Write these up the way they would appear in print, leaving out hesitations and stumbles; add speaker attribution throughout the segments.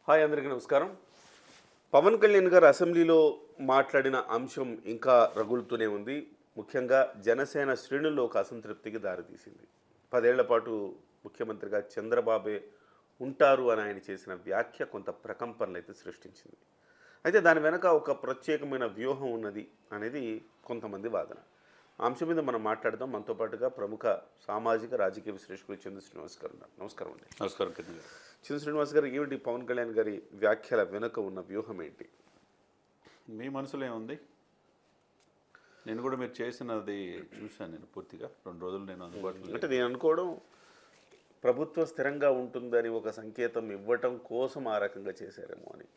Speaker 1: Hi అందరికీ నమస్కారం. పవన్ కళ్యాణ్ గారు అసెంబ్లీలో మాట్లాడిన అంశం ఇంకా రగులుతూనే ఉంది. ముఖ్యంగా జనసేన శ్రేణుల్లో ఒక అసంతృప్తికి దారితీసింది. 10 ఏళ్ల పాటు ముఖ్యమంత్రిగా చంద్రబాబే ఉంటారు అని ఆయన చేసిన వ్యాఖ్య కొంత ప్రకంపనలైతే సృష్టించింది. అయితే దాని వెనక ఒక ప్రత్యేకమైన వ్యూహం ఉన్నది అనేది కొంతమంది వాదన. ఆ అంశం మీద మనం మాట్లాడదాం. మనతో పాటుగా ప్రముఖ సామాజిక రాజకీయ విశ్లేషకులు చంద్ర శ్రీనివాస్ గారు ఉన్నారు. నమస్కారం అండి.
Speaker 2: నమస్కారం కిరణ్ గారు.
Speaker 1: చంద్ర శ్రీనివాస్ గారు, ఏమిటి పవన్ కళ్యాణ్ గారి వ్యాఖ్యల వెనుక ఉన్న వ్యూహం ఏంటి?
Speaker 2: మీ మనసులో ఏముంది? నేను కూడా మీరు చేసినది చూశాను. నేను పూర్తిగా 2 రోజులు నేను అందుబాటులో
Speaker 1: అంటే నేను అనుకోవడం, ప్రభుత్వం స్థిరంగా ఉంటుందని ఒక సంకేతం ఇవ్వటం కోసం ఆ రకంగా చేశారేమో అని.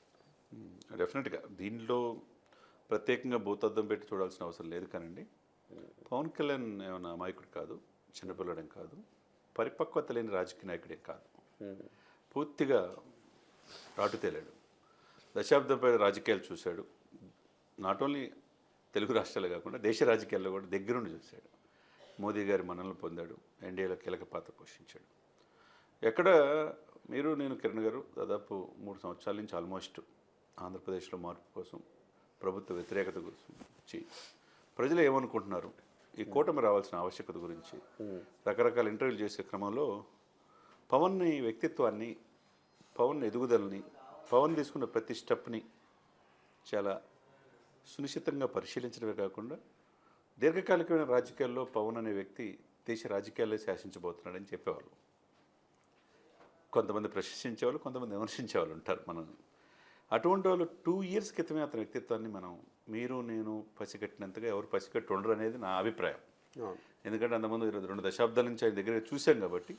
Speaker 2: డెఫినెట్గా దీనిలో ప్రత్యేకంగా భూతద్దం పెట్టి చూడాల్సిన అవసరం లేదు. కానండి, పవన్ కళ్యాణ్ ఏమైనా అమాయకుడు కాదు, చిన్నపిల్లడం కాదు, పరిపక్వత లేని రాజకీయ నాయకుడే కాదు. పూర్తిగా రాటు తేలాడు. దశాబ్దంపై రాజకీయాలు చూశాడు. నాట్ ఓన్లీ తెలుగు రాష్ట్రాలు కాకుండా దేశ రాజకీయాల్లో కూడా దగ్గరుండి చూశాడు. మోదీ గారి మన్ననలు పొందాడు. ఎన్డీఏలో కీలక పాత్ర పోషించాడు. ఎక్కడ మీరు నేను కిరణ్ గారు దాదాపు 3 సంవత్సరాల నుంచి ఆల్మోస్ట్ ఆంధ్రప్రదేశ్లో మార్పు కోసం, ప్రభుత్వ వ్యతిరేకత గురించి, ప్రజలు ఏమనుకుంటున్నారు, ఈ కూటమి రావాల్సిన ఆవశ్యకత గురించి రకరకాల ఇంటర్వ్యూలు చేసే క్రమంలో పవన్ వ్యక్తిత్వాన్ని, పవన్ ఎదుగుదలని, పవన్ తీసుకున్న ప్రతి స్టెప్ని చాలా సునిశ్చితంగా పరిశీలించడమే కాకుండా దీర్ఘకాలికమైన రాజకీయాల్లో పవన్ అనే వ్యక్తి దేశ రాజకీయాల్లో శాసించబోతున్నాడని చెప్పేవాళ్ళు. కొంతమంది ప్రశంసించేవాళ్ళు, కొంతమంది విమర్శించేవాళ్ళు ఉంటారు. మనం అటువంటి వాళ్ళు 2 ఇయర్స్ క్రితమే అతని వ్యక్తిత్వాన్ని మీరు నేను పసిగట్టినంతగా ఎవరు పసిగట్టి ఉండరు అనేది నా అభిప్రాయం. ఎందుకంటే అంతకుముందు 2 దశాబ్దాల నుంచి ఆయన దగ్గర చూశాం కాబట్టి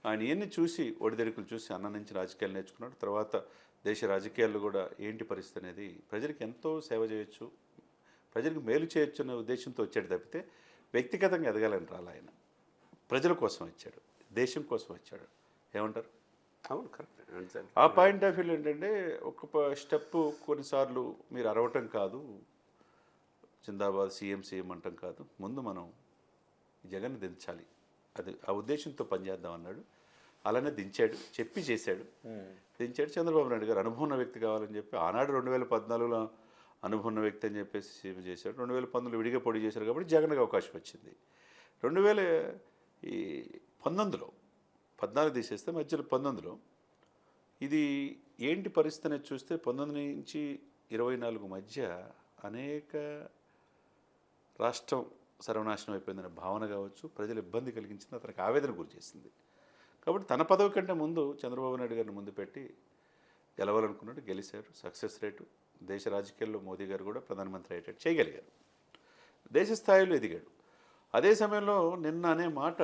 Speaker 2: ఆయన ఇవన్నీ చూసి, ఒడిదెరుకులు చూసి అన్న నుంచి రాజకీయాలు నేర్చుకున్నాడు. తర్వాత దేశ రాజకీయాల్లో కూడా ఏంటి పరిస్థితి అనేది ప్రజలకు ఎంతో సేవ చేయొచ్చు, ప్రజలకు మేలు చేయొచ్చు అనే ఉద్దేశంతో వచ్చాడు తప్పితే వ్యక్తిగతంగా ఎదగాలని రాలి. ఆయన ప్రజల కోసం వచ్చాడు, దేశం కోసం వచ్చాడు. ఏమంటారు?
Speaker 1: అవును, కరెక్ట్.
Speaker 2: ఆ పాయింట్ ఆఫ్ వ్యూ ఏంటంటే, ఒక స్టెప్ కొన్నిసార్లు మీరు అరవటం కాదు, జిందాబాద్ సీఎం అంటాం కాదు, ముందు మనం జగన్ దించాలి, అది ఆ ఉద్దేశంతో పనిచేద్దాం అన్నాడు. అలానే దించాడు, చెప్పి చేశాడు. దించాడు. చంద్రబాబు నాయుడు గారు అనుభవం ఉన్న వ్యక్తి కావాలని చెప్పి ఆనాడు 2014లో అనుభవం ఉన్న వ్యక్తి అని చెప్పేసి సీఎం చేశాడు. 2019లో విడిగా పోటీ చేశారు కాబట్టి జగన్కి అవకాశం వచ్చింది. 2019లో 14 తీసేస్తే మధ్యలో 19లో ఇది ఏంటి పరిస్థితి అనేది చూస్తే 19 నుంచి 24 మధ్య అనేక రాష్ట్రం సర్వనాశనం అయిపోయిందనే భావన కావచ్చు, ప్రజలు ఇబ్బంది కలిగించింది, అతనికి ఆవేదన గురి చేసింది. కాబట్టి తన పదవి కంటే ముందు చంద్రబాబు నాయుడు గారిని ముందు పెట్టి గెలవాలనుకున్నాడు. గెలిచారు. సక్సెస్ రేటు దేశ రాజకీయాల్లో మోదీ గారు కూడా ప్రధానమంత్రి అయ్యేటట్టు చేయగలిగారు. దేశ స్థాయిలో ఎదిగాడు. అదే సమయంలో నిన్న అనే మాట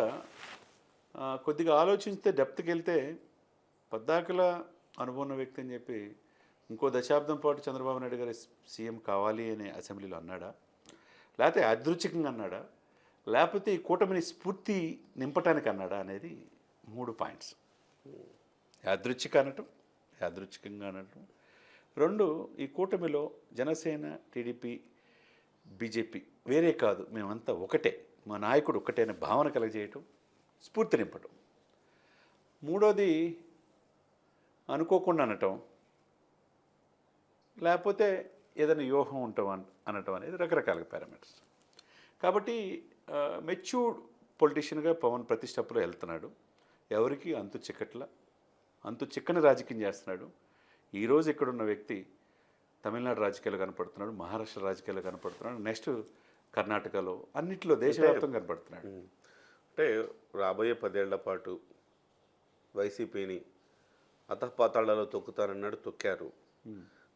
Speaker 2: కొద్దిగా ఆలోచిస్తే డెప్త్కి వెళ్తే, పద్దాకల అనుభవం ఉన్న వ్యక్తి అని చెప్పి ఇంకో దశాబ్దం పాటు చంద్రబాబు నాయుడు గారి సీఎం కావాలి అనే అసెంబ్లీలో అన్నాడా, లేకపోతే యాదృచ్ఛికంగా అన్నాడా, లేకపోతే ఈ కూటమిని స్ఫూర్తి నింపటానికి అన్నాడా అనేది 3 పాయింట్స్. యాదృచ్ఛికంగా అనటం. 2, ఈ కూటమిలో జనసేన, టీడీపీ, బీజేపీ వేరే కాదు, మేమంతా ఒకటే, మా నాయకుడు ఒకటే అనే భావన కలగజేయటం, స్ఫూర్తి నింపటం. 3వది అనుకోకుండా అనటం, లేకపోతే ఏదైనా వ్యూహం ఉండటం అనటం అనేది రకరకాల పారామీటర్స్. కాబట్టి మెచ్యూర్డ్ పొలిటీషియన్గా పవన్ ప్రతి స్టెప్లో వెళ్తున్నాడు. ఎవరికి అంతు చిక్కని రాజకీయం చేస్తున్నాడు. ఈరోజు ఇక్కడున్న వ్యక్తి తమిళనాడు రాజకీయాలు కనపడుతున్నాడు, మహారాష్ట్ర రాజకీయాలు కనపడుతున్నాడు, నెక్స్ట్ కర్ణాటకలో, అన్నింటిలో దేశవ్యాప్తంగా కనపడుతున్నాడు.
Speaker 1: అంటే రాబోయే 10 ఏళ్ల పాటు వైసీపీని అధపాతాళాల్లో తొక్కుతారన్నాడు, తొక్కారు.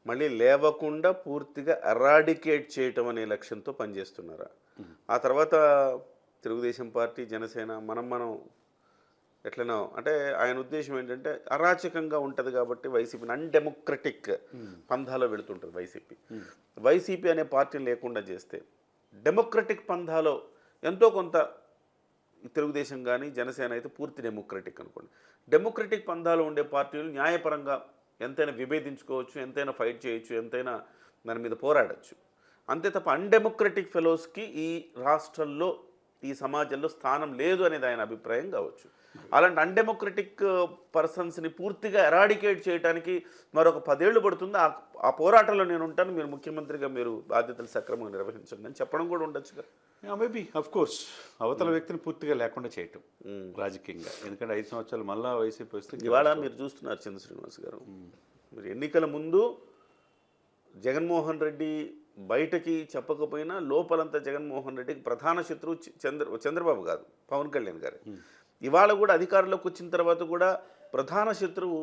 Speaker 1: మళ్ళీ లేవకుండా పూర్తిగా ఎరాడికేట్ చేయటం అనే లక్ష్యంతో పనిచేస్తున్నారా? ఆ తర్వాత తెలుగుదేశం పార్టీ, జనసేన మనం ఎట్లనో, అంటే ఆయన ఉద్దేశం ఏంటంటే అరాచకంగా ఉంటుంది కాబట్టి వైసీపీని అన్డెమోక్రటిక్ పంధాలో వెళుతుంటుంది వైసీపీ అనే పార్టీ లేకుండా చేస్తే డెమోక్రటిక్ పంధాలో ఎంతో కొంత తెలుగుదేశం కానీ జనసేన అయితే పూర్తి డెమోక్రటిక్ అనుకోండి. డెమోక్రటిక్ పంధాలో ఉండే పార్టీలు న్యాయపరంగా ఎంతైనా విభేదించుకోవచ్చు, ఎంతైనా ఫైట్ చేయొచ్చు, ఎంతైనా దాని మీద పోరాడచ్చు. అంతే తప్ప అన్డెమోక్రటిక్ ఫెలోస్కి ఈ రాష్ట్రంలో ఈ సమాజంలో స్థానం లేదు అనేది ఆయన అభిప్రాయం కావచ్చు. అలాంటి అన్డెమోక్రటిక్ పర్సన్స్ని పూర్తిగా ఎరాడికేట్ చేయడానికి మరొక 10 ఏళ్ళు పడుతుంది. ఆ పోరాటంలో నేను ఉంటాను, మీరు ముఖ్యమంత్రిగా మీరు బాధ్యతలు సక్రమంగా నిర్వహించండి అని చెప్పడం కూడా ఉండొచ్చుగా.
Speaker 2: మేబీ అఫ్ కోర్స్ అవతల వ్యక్తిని పూర్తిగా లేకుండా చేయటం రాజకీయంగా. ఎందుకంటే 5 సంవత్సరాలు మళ్ళా వైసీపీ వస్తే
Speaker 1: ఇవాళ మీరు చూస్తున్నారు చంద్ర శ్రీనివాస్ గారు, మీరు ఎన్నికల ముందు జగన్మోహన్ రెడ్డి బయటకి చెప్పకపోయినా లోపలంతా జగన్మోహన్ రెడ్డికి ప్రధాన శత్రువు చంద్రబాబు కాదు, పవన్ కళ్యాణ్ గారు. ఇవాళ కూడా అధికారంలోకి వచ్చిన తర్వాత కూడా ప్రధాన శత్రువు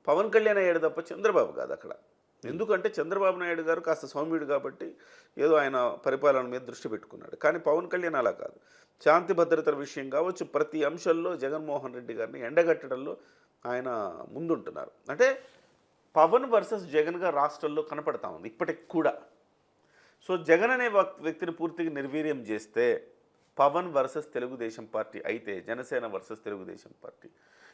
Speaker 1: పవన్ కళ్యాణ్ అయ్యాడు తప్ప చంద్రబాబు కాదు అక్కడ. ఎందుకంటే చంద్రబాబు నాయుడు గారు కాస్త సౌమ్యుడు కాబట్టి ఏదో ఆయన పరిపాలన మీద దృష్టి పెట్టుకున్నాడు. కానీ పవన్ కళ్యాణ్ అలా కాదు. శాంతి భద్రతల విషయం కావచ్చు, ప్రతి అంశంలో జగన్మోహన్ రెడ్డి గారిని ఎండగట్టడంలో ఆయన ముందుంటున్నారు. అంటే పవన్ వర్సెస్ జగన్గా రాష్ట్రంలో కనపడతా ఉంది ఇప్పటికి కూడా. సో జగన్ అనే వ్యక్తిని పూర్తిగా నిర్వీర్యం చేస్తే పవన్ వర్సెస్ తెలుగుదేశం పార్టీ అయితే, జనసేన వర్సెస్ తెలుగుదేశం పార్టీ,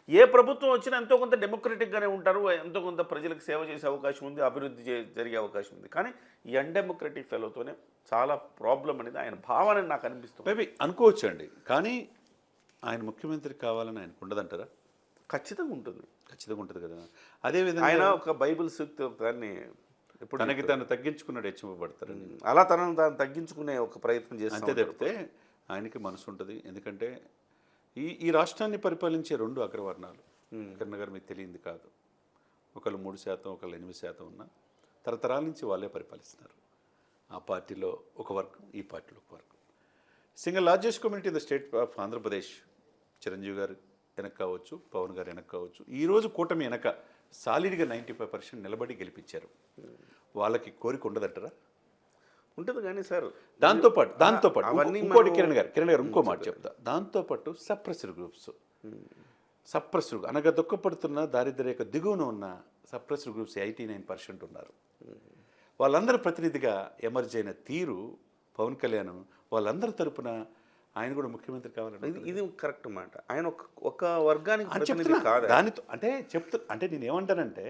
Speaker 1: ఏ ప్రభుత్వం వచ్చినా ఎంతో కొంత డెమోక్రటిక్గానే ఉంటారు, ఎంతో కొంత ప్రజలకు సేవ చేసే అవకాశం ఉంది, అభివృద్ధి జరిగే అవకాశం ఉంది. కానీ ఈ అన్డెమోక్రటిక్ ఫెలోతోనే చాలా ప్రాబ్లం అనేది ఆయన భావన నాకు అనిపిస్తుంది.
Speaker 2: మేబీ అనుకోవచ్చు అండి, కానీ ఆయన ముఖ్యమంత్రి కావాలని ఆయనకు ఉండదంటారా?
Speaker 1: ఖచ్చితంగా ఉంటుంది,
Speaker 2: ఖచ్చితంగా ఉంటుంది కదా. అదేవిధంగా
Speaker 1: ఆయన ఒక బైబిల్ సూక్తి దాన్ని ఎప్పుడు
Speaker 2: తనకి తను తగ్గించుకున్నాడు హెచ్చింపబడతారని,
Speaker 1: అలా తనను తాను తగ్గించుకునే ఒక ప్రయత్నం చేస్తే
Speaker 2: అంతే తప్పితే ఆయనకి మనసు ఉంటుంది. ఎందుకంటే ఈ రాష్ట్రాన్ని పరిపాలించే 2 అగ్రవర్ణాలు, కిరణ్ గారు మీకు తెలియంది కాదు, ఒకళ్ళు 3%, ఒకళ్ళు 8% ఉన్నా తరతరాల నుంచి వాళ్ళే పరిపాలిస్తున్నారు. ఆ పార్టీలో ఒక వర్గం, ఈ పార్టీలో ఒక వర్గం. Single largest community in the state of Andhra Pradesh. Chiranjeevi గారు వెనక కావచ్చు, పవన్ గారు వెనక కావచ్చు, ఈరోజు కూటమి వెనక సాలిడ్గా 95% నిలబడి గెలిపించారు. వాళ్ళకి కోరిక ఉండదంటారా?
Speaker 1: ఉంటుంది. కానీ సార్
Speaker 2: దాంతోపాటు ఇంకోటి కిరణ్ గారు ఇంకో మాట చెప్తా. దాంతోపాటు సప్రెస్డ్ గ్రూప్స్, అనగా దుఃఖపడుతున్న దారిద్ర్య దిగువన ఉన్న సప్రెస్డ్ గ్రూప్స్ 89% ఉన్నారు. వాళ్ళందరి ప్రతినిధిగా ఎమర్జ్ అయిన తీరు పవన్ కళ్యాణ్, వాళ్ళందరి తరపున ఆయన కూడా ముఖ్యమంత్రి కావాలని.
Speaker 1: ఇది కరెక్ట్ మాట. ఆయన ఒక వర్గానికి ప్రతినిధి కాదు.
Speaker 2: దానితో అంటే నేను ఏమంటానంటే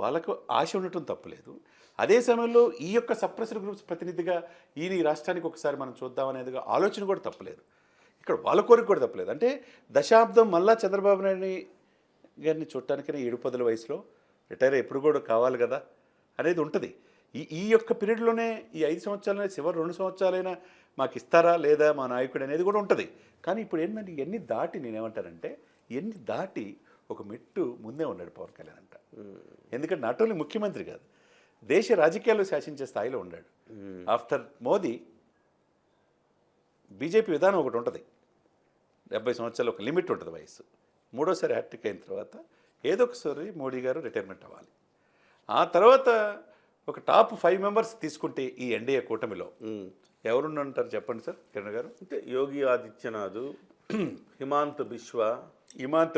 Speaker 2: వాళ్ళకు ఆశ ఉండటం తప్పులేదు. అదే సమయంలో ఈ యొక్క సప్రెస్డ్ గ్రూప్స్ ప్రతినిధిగా ఈయన ఈ రాష్ట్రానికి ఒకసారి మనం చూద్దాం అనేది ఆలోచన కూడా తప్పలేదు. ఇక్కడ వాళ్ళ కోరిక కూడా తప్పలేదు. అంటే దశాబ్దం మళ్ళా చంద్రబాబు నాయుడు గారిని చూడటానికైనా 7-10 వయసులో రిటైర్ ఎప్పుడు కూడా కావాలి కదా అనేది ఉంటుంది. ఈ యొక్క పీరియడ్లోనే ఈ 5 సంవత్సరాలైనా చివరి 2 సంవత్సరాలైనా మాకు ఇస్తారా లేదా మా నాయకుడు అనేది కూడా ఉంటుంది. కానీ ఇప్పుడు ఏంటంటే ఇవన్నీ దాటి నేనేమంటానంటే ఇవన్నీ దాటి ఒక మెట్టు ముందే ఉన్నాడు పవన్ కళ్యాణ్ అంట. ఎందుకంటే నాట్ ఓన్లీ ముఖ్యమంత్రి కాదు, దేశ రాజకీయాల్లో శాసించే స్థాయిలో ఉన్నాడు. ఆఫ్టర్ మోదీ బీజేపీ విధానం ఒకటి ఉంటుంది, 70 సంవత్సరాలు ఒక లిమిట్ ఉంటుంది వయసు. 3వసారి హ్యాట్రిక్ అయిన తర్వాత ఏదో ఒకసారి మోడీ గారు రిటైర్మెంట్ అవ్వాలి. ఆ తర్వాత ఒక టాప్ 5 మెంబర్స్ తీసుకుంటే ఈ ఎన్డీఏ కూటమిలో ఎవరుంటారు చెప్పండి సార్ కిరణ్ గారు?
Speaker 1: అంటే యోగి ఆదిత్యనాథ్, హిమాంత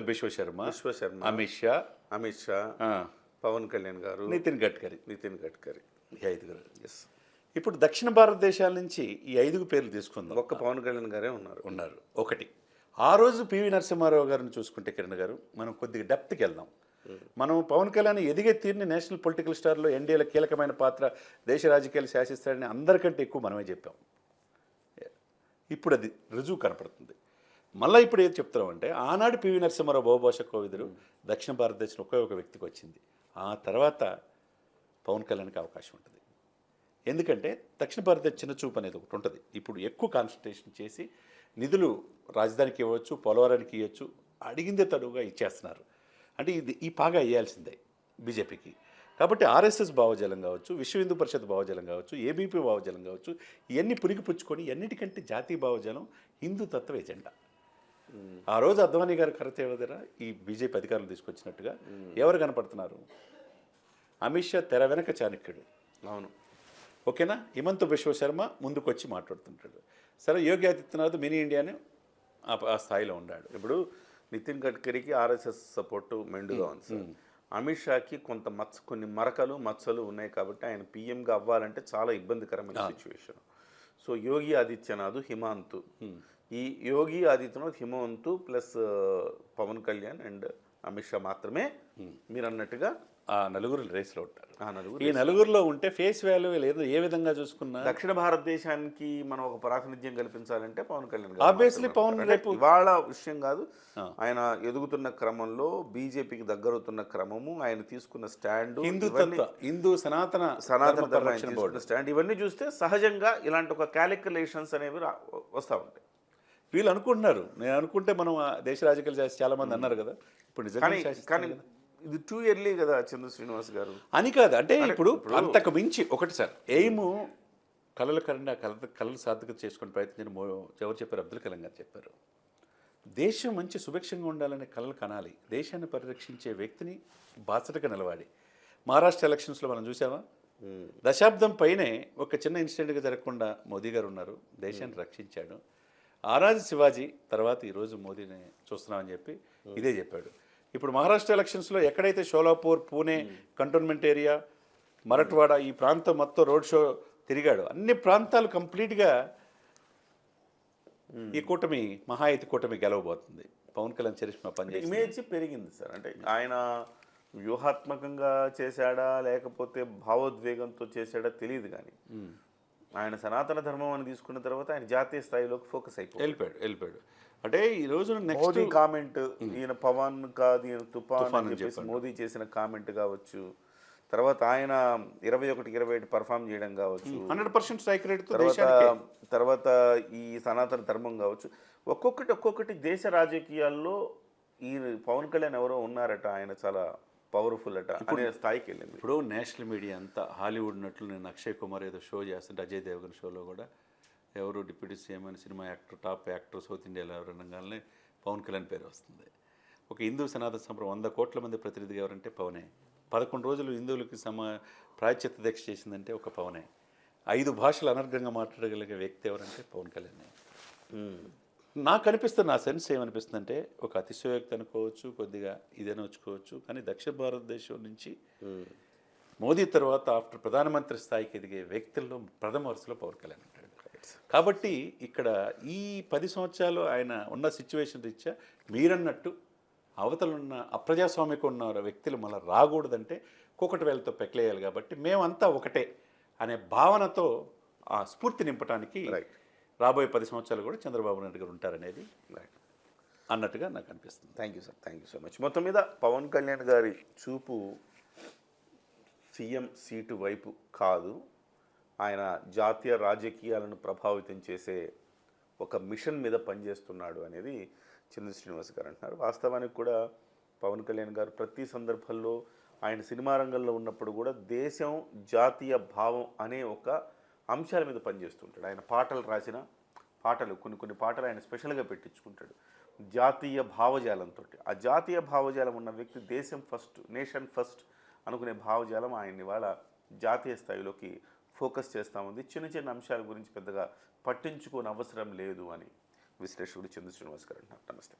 Speaker 1: బిశ్వ శర్మ, అమిత్ షా, పవన్ కళ్యాణ్ గారు,
Speaker 2: నితిన్ గడ్కరీ.
Speaker 1: ఈ 5 ఎస్.
Speaker 2: ఇప్పుడు దక్షిణ భారతదేశాల నుంచి ఈ 5 పేర్లు తీసుకుందాం.
Speaker 1: ఒక్క పవన్ కళ్యాణ్ గారే
Speaker 2: ఉన్నారు. ఒకటి ఆ రోజు పివి నరసింహారావు గారిని చూసుకుంటే కిరణ్ గారు మనం కొద్దిగా డెప్త్కి వెళ్దాం. మనం పవన్ కళ్యాణ్ ఎదిగే తీరుని నేషనల్ పొలిటికల్ స్టార్లో ఎన్డీఏలో కీలకమైన పాత్ర, దేశ రాజకీయాలు శాసిస్తాడని అందరికంటే ఎక్కువ మనమే చెప్పాం. ఇప్పుడు అది రుజువు కనపడుతుంది. మళ్ళీ ఇప్పుడు ఏది చెప్తున్నామంటే ఆనాడు పివి నరసింహారావు బహుభాషా కోవిదుడు దక్షిణ భారతదేశంలో ఒకే ఒక వ్యక్తికి వచ్చింది. ఆ తర్వాత పవన్ కళ్యాణ్కి అవకాశం ఉంటుంది. ఎందుకంటే దక్షిణ భారతదేశ చిన్న చూపు అనేది ఒకటి ఉంటుంది. ఇప్పుడు ఎక్కువ కాన్సన్ట్రేషన్ చేసి నిధులు రాజధానికి ఇవ్వచ్చు, పోలవరానికి ఇవ్వచ్చు, అడిగిందే తడువుగా ఇచ్చేస్తున్నారు. అంటే ఈ పాగా వేయాల్సిందే బీజేపీకి. కాబట్టి ఆర్ఎస్ఎస్ భావజాలం కావచ్చు, విశ్వ హిందూ పరిషత్ భావజాలం కావచ్చు, ఏబీపీ భావజాలం కావచ్చు, ఇవన్నీ పురిగిపుచ్చుకొని ఎన్నిటికంటే జాతీయ భావజాలం హిందూ తత్వ ఎజెండా. ఆ రోజు అద్వానీ గారు కరెక్ట్ ఎవరు ఈ బీజేపీ అధికారులు తీసుకొచ్చినట్టుగా ఎవరు కనపడుతున్నారు? అమిత్ షా తెర వెనక చాణక్యుడు.
Speaker 1: అవును,
Speaker 2: ఓకేనా? హిమంత బిశ్వ శర్మ ముందుకు వచ్చి మాట్లాడుతుంటాడు. సరే, యోగి ఆదిత్యనాథ్ మినీ ఇండియాని ఆ స్థాయిలో ఉన్నాడు.
Speaker 1: ఇప్పుడు నితిన్ గడ్కరీకి ఆర్ఎస్ఎస్ సపోర్టు మెండుగా ఉంది సార్. అమిత్ షాకి కొన్ని మరకలు మచ్చలు ఉన్నాయి కాబట్టి ఆయన పీఎంగా అవ్వాలంటే చాలా ఇబ్బందికరమైన సిచ్యువేషన్. సో యోగి ఆదిత్యనాథ్, హిమాంతు, ఈ యోగి ఆదిత్యనాథ్, హిమంతు ప్లస్ పవన్ కళ్యాణ్ అండ్ అమిత్ షా మాత్రమే మీరు అన్నట్టుగా
Speaker 2: ఆ నలుగురు రేస్లో ఉంటారు.
Speaker 1: ఆ నలుగురు
Speaker 2: ఈ నలుగురిలో ఉంటే ఫేస్ వాల్యూ లేదు ఏ విధంగా చూసుకున్నా.
Speaker 1: దక్షిణ భారతదేశానికి మనం ఒక ప్రాతినిధ్యం కల్పించాలంటే పవన్ కళ్యాణ్ గారు
Speaker 2: Obviously
Speaker 1: మాత్రమే
Speaker 2: పవన్
Speaker 1: ఉంటారు.
Speaker 2: రేపు-
Speaker 1: ఇవాళ విషయం కాదు, ఆయన ఎదుగుతున్న క్రమంలో బీజేపీకి దగ్గరవుతున్న క్రమము, ఆయన తీసుకున్న స్టాండు,
Speaker 2: హిందూ సనాతన
Speaker 1: సనాతన
Speaker 2: ధర్మ
Speaker 1: ధర్మ
Speaker 2: పరిరక్షణ బోర్డు
Speaker 1: తీసుకున్న స్టాండ్, ఇవన్నీ చూస్తే సహజంగా ఇలాంటి ఒక క్యాలిక్యులేషన్స్ అనేవి వస్తూ ఉంటాయి.
Speaker 2: వీళ్ళు అనుకుంటున్నారు. నేను అనుకుంటే మనం ఆ దేశ రాజకీయాలు చేసి చాలా మంది అన్నారు కదా, ఇప్పుడు నిజంగా
Speaker 1: కానీ
Speaker 2: శాసిస్తారు కదా.
Speaker 1: ఇది టూ ఇయర్లీ కదా చంద్ర శ్రీనివాస్ గారు.
Speaker 2: అని కాదు, అంటే ఇప్పుడు అంతకు మించి ఒకటి సార్, ఎయిమ్ కళలు కరండి, ఆ కళలు సార్థకత చేసుకునే ప్రయత్నం ఎవరు చెప్పారు? అబ్దుల్ కలాం గారు చెప్పారు. దేశం మంచి సుభిక్షంగా ఉండాలనే కళలు కనాలి, దేశాన్ని పరిరక్షించే వ్యక్తిని బాసటగా నిలవాలి. మహారాష్ట్ర ఎలక్షన్స్లో మనం చూసామా, దశాబ్దం పైనే ఒక చిన్న ఇన్సిడెంట్గా జరగకుండా మోదీ గారు ఉన్నారు, దేశాన్ని రక్షించాడు. ఆరాజు శివాజీ తర్వాత ఈరోజు మోదీని చూస్తున్నామని చెప్పి ఇదే చెప్పాడు. ఇప్పుడు మహారాష్ట్ర ఎలక్షన్స్లో ఎక్కడైతే షోలాపూర్, పూణే కంటోన్మెంట్ ఏరియా, మరఠ్వాడ ఈ ప్రాంతం మొత్తం రోడ్ షో తిరిగాడు. అన్ని ప్రాంతాలు కంప్లీట్గా ఈ కూటమి, మహాయుతి కూటమి గెలవబోతుంది. పవన్ కళ్యాణ్ చరిష్మా పని
Speaker 1: ఇమేజ్ పెరిగింది సార్. అంటే ఆయన వ్యూహాత్మకంగా చేశాడా లేకపోతే భావోద్వేగంతో చేశాడా తెలియదు, కానీ ఆయన సనాతన ధర్మం అని తీసుకున్న తర్వాత ఆయన జాతీయ స్థాయిలోకి ఫోకస్
Speaker 2: వెళ్ళిపోయాడు. అంటే ఈ రోజు
Speaker 1: మోదీ కామెంట్, ఈయన పవన్ కాదు ఈయన తుఫాన్ అని చెప్పేసి మోదీ చేసిన కామెంట్ కావచ్చు, తర్వాత ఆయన 21-27 పర్ఫామ్ చేయడం కావచ్చు,
Speaker 2: 100% స్ట్రైక్ రేట్,
Speaker 1: తర్వాత ఈ సనాతన ధర్మం కావచ్చు, ఒక్కొక్కటి దేశ రాజకీయాల్లో ఈ పవన్ కళ్యాణ్ ఎవరో ఉన్నారట, ఆయన చాలా పవర్ఫుల్ అట అనే స్థాయికి వెళ్ళింది.
Speaker 2: ఇప్పుడు నేషనల్ మీడియా అంతా హాలీవుడ్ నటులు, నేను అక్షయ్ కుమార్ ఏదో షో చేస్తుంటే అజయ్ దేవగన్ షోలో కూడా ఎవరు డిప్యూటీ సీఎం అని cinema actor, top actor south ఇండియాలో ఎవరు అనగానే పవన్ కళ్యాణ్ పేరు వస్తుంది. ఒక హిందూ సనాతన సంప్రదాయం 100 కోట్ల మంది ప్రతినిధిగా ఎవరంటే పవనే. 11 రోజులు హిందువులకి ప్రాయశ్చిత్త దీక్ష చేసిందంటే ఒక పవనే. 5 భాషలు అనర్గంగా మాట్లాడగలిగే వ్యక్తి ఎవరంటే పవన్ కళ్యాణ్. నాకు అనిపిస్తుంది, నా సెన్స్ ఏమనిపిస్తుందంటే ఒక అతిశయోక్తి అనుకోవచ్చు, కొద్దిగా ఇదని వచ్చుకోవచ్చు, కానీ దక్షిణ భారతదేశం నుంచి మోదీ తర్వాత ఆఫ్టర్ ప్రధానమంత్రి స్థాయికి ఎదిగే వ్యక్తుల్లో ప్రథమ వరుసలో పవన్ కళ్యాణ్ ఉంటాడు. కాబట్టి ఇక్కడ ఈ 10 సంవత్సరాలు ఆయన ఉన్న సిచ్యువేషన్ రీత్యా మీరన్నట్టు అవతలున్న అప్రజాస్వామిక ఉన్న వ్యక్తులు మళ్ళీ రాకూడదంటే కూకటి వేలతో పెక్కలేయాలి. కాబట్టి మేమంతా ఒకటే అనే భావనతో ఆ స్ఫూర్తి నింపడానికి రాబోయే 10 సంవత్సరాలు కూడా చంద్రబాబు నాయుడు గారు ఉంటారనేది అన్నట్టుగా నాకు అనిపిస్తుంది.
Speaker 1: Thank you sir, thank you so much. మొత్తం మీద పవన్ కళ్యాణ్ గారి చూపు సీఎం సీటు వైపు కాదు, ఆయన జాతీయ రాజకీయాలను ప్రభావితం చేసే ఒక మిషన్ మీద పనిచేస్తున్నాడు అనేది చంద్ర శ్రీనివాస్ గారు అంటున్నారు. వాస్తవానికి కూడా పవన్ కళ్యాణ్ గారు ప్రతి సందర్భంలో ఆయన సినిమా రంగంలో ఉన్నప్పుడు కూడా దేశం, జాతీయ భావం అనే ఒక అంశాల మీద పనిచేస్తుంటాడు. ఆయన పాటలు రాసిన పాటలు కొన్ని పాటలు ఆయన స్పెషల్గా పెట్టించుకుంటాడు జాతీయ భావజాలంతో. ఆ జాతీయ భావజాలం ఉన్న వ్యక్తి దేశం ఫస్ట్, నేషన్ ఫస్ట్ అనుకునే భావజాలం ఆయన ఇవాళ జాతీయ స్థాయిలోకి ఫోకస్ చేస్తూ ఉంది. చిన్న అంశాల గురించి పెద్దగా పట్టించుకోని అవసరం లేదు అని విశ్లేషకుడు చంద్ర శ్రీనివాస్ గారు అంటున్నారు. నమస్తే.